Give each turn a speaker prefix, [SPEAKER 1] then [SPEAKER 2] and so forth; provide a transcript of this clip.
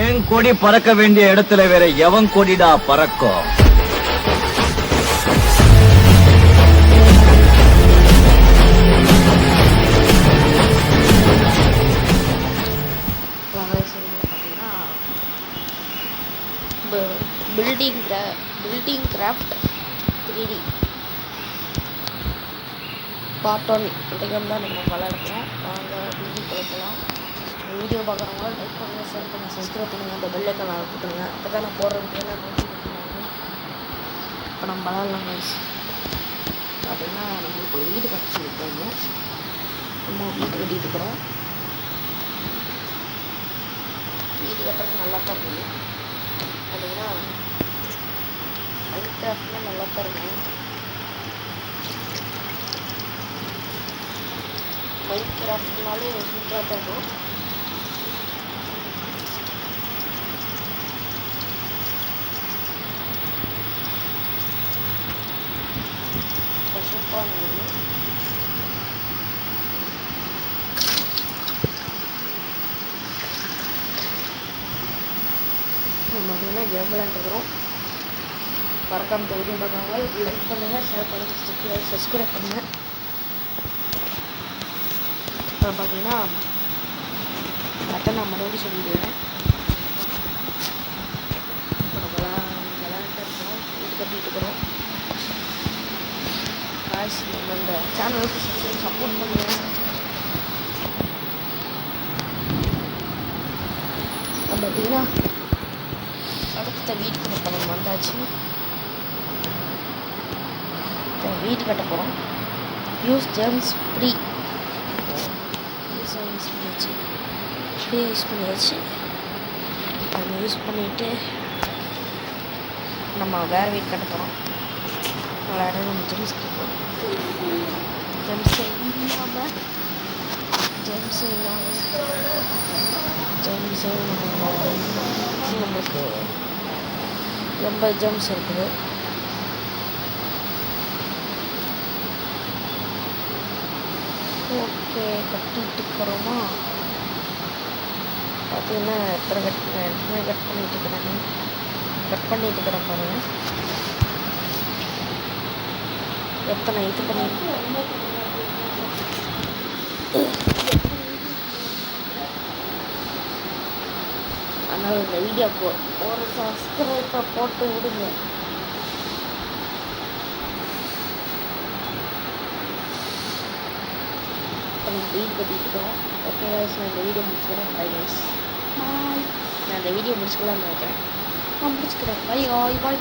[SPEAKER 1] என் கொடி பறக்க வேண்டிய இடத்துல வேற எவன் கொடிடா பறக்கும்?
[SPEAKER 2] பில்டிங் கிராஃப்ட் 3D பார்ட் 1 இந்த கேம் தான் நம்ம விளையாடுறோம். வாங்க பில்டிங் கொடுக்கலாம். வீடியோ பார்க்குறவங்க லைக் பண்ணுங்கள், ஷேர் பண்ணுங்கள், சப்ஸ்கிரைப் பண்ணுங்கள், அந்த பெல் ஐக்கான கொடுத்துருங்க. அப்போ தான் நான் போடுற வீடியோ நோட்டிஃபிகேஷன் ஆகும். இப்போ நம்ம விளையாடலாம் கைஸ். பார்த்தீங்கன்னா நம்மளுக்கு ஒரு வீடு கட்ட சொல்லியிருக்காங்க. நம்ம வீடு கட்டிகிட்டு இருக்கிறோம். வீடு கட்டுறது நல்லா தான் இருக்குது. பார்த்தீங்கன்னா மைன்கிராஃப்ட்லாம் நல்லா தான் இருக்கும். மைன்கிராஃப்ட்னாலே சூப்பராக தான் இருக்கும். சூப்பராக இருந்தது. நம்ம பார்த்தீங்கன்னா கேம் விளையாண்டுக்கிறோம். மறக்காம இந்த வீடியோ பார்க்குறவங்க லைக் பண்ணுங்கள், ஷேர் பண்ணுங்கள், சப்ஸ்கிரைப் பண்ணுங்கள். அப்புறம் பார்த்தீங்கன்னா அதை நான் மறுபடியும் சொல்லிடுவேன். இப்போ நம்ம விளையாண்டு இருக்கிறோம், வீடு கட்டிகிட்டு இருக்கிறோம். காசு நம்ம இந்த சேனலுக்கு சப்போர்ட் பண்ணுங்கள். பார்த்தீங்கன்னா அடுத்த வீட்டுக்கு இப்போ நம்ம வந்தாச்சு. வீடு கட்ட போகிறோம். யூஸ் ஜெம்ஸ் ஃப்ரீ யூஸ் பண்ணியாச்சு. அதை யூஸ் பண்ணிவிட்டு நம்ம வேறு வீடு கட்ட போகிறோம். வேறு நம்ம ஜெம்ஸ் கேட்போம். ஜெம்ஸ் நம்மளுக்கு 80 ஜெம்ஸ் இருக்குது. ஓகே, கட்டிட்டு இருக்கிறோமா? பார்த்தீங்கன்னா எத்தனை கட் பண்ணிட்டு இருக்கிறேன் பாருங்க. எத்தனை இது பண்ணி அதனால் இந்த வீடியோ ஒரு சப்ஸ்கிரைபர் போட்டு விடுங்க. வீடு கட்டிட்டு இருக்கிறோம். ஓகே கைஸ், நான் இந்த வீடியோ முடிச்சுக்கிறேன். பை கைஸ், பாய். நான் இந்த வீடியோ முடிச்சுக்கலாம்னு நினைக்கிறேன். நான் முடிச்சுக்கிறேன். பாய் பாய் பாய்.